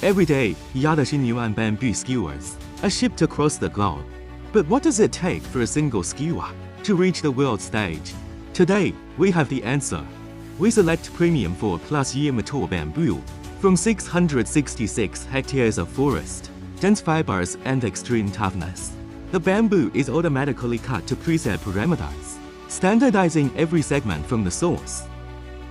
Every day, Yada bamboo skewers are shipped across the globe. But what does it take for a single skewer to reach the world stage? Today, we have the answer. We select premium 4+ year mature bamboo from 666 hectares of forest, dense fibers and extreme toughness. The bamboo is automatically cut to preset parameters, standardizing every segment from the source.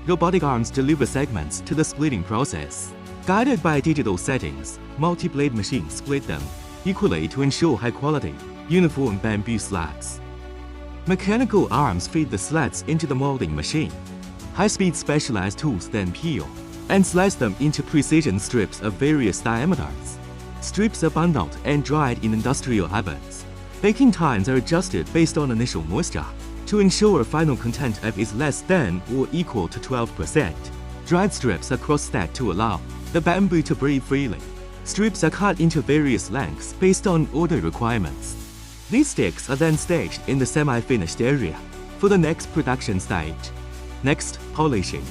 Robotic arms deliver segments to the splitting process. Guided by digital settings, multi-blade machines split them equally to ensure high-quality, uniform bamboo slats. Mechanical arms feed the slats into the molding machine. High-speed specialized tools then peel and slice them into precision strips of various diameters. Strips are bundled and dried in industrial ovens. Baking times are adjusted based on initial moisture to ensure final content F is less than or equal to 12%. Dried strips are cross-stacked to allow the bamboo to breathe freely. Strips are cut into various lengths based on order requirements. These sticks are then staged in the semi-finished area for the next production stage. Next, polishing.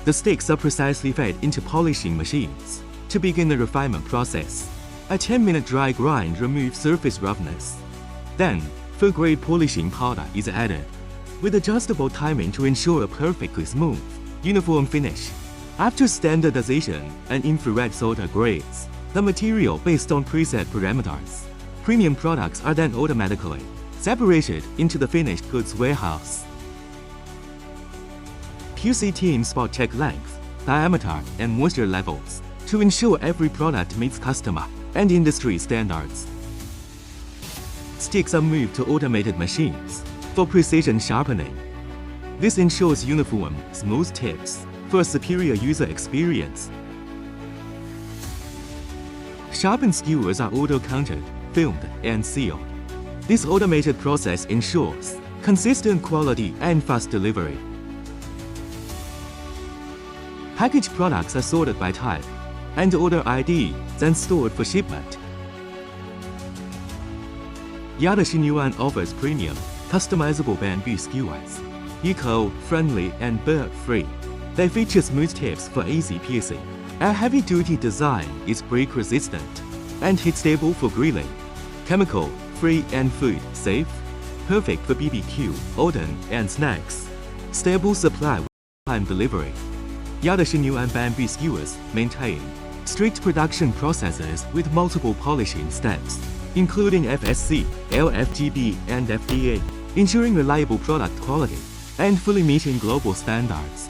The sticks are precisely fed into polishing machines to begin the refinement process. A 10-minute dry grind removes surface roughness. Then, food-grade polishing powder is added, with adjustable timing to ensure a perfectly smooth, uniform finish. After standardization and infrared solder grades the material based on preset parameters, premium products are then automatically separated into the finished goods warehouse. QC teams spot check length, diameter, and moisture levels to ensure every product meets customer and industry standards. Sticks are moved to automated machines for precision sharpening. This ensures uniform, smooth tips for a superior user experience. Sharpened skewers are auto-counted, filmed, and sealed. This automated process ensures consistent quality and fast delivery. Packaged products are sorted by type and order ID, then stored for shipment. Yada offers premium, customizable bamboo skewers, eco-friendly and bird-free. They feature smooth tips for easy piercing. A heavy-duty design is break-resistant and heat-stable for grilling. Chemical-free and food-safe. Perfect for BBQ, oden, and snacks. Stable supply with time delivery. Yada bamboo skewers maintain strict production processes with multiple polishing steps, including FSC, LFGB, and FDA, ensuring reliable product quality and fully meeting global standards.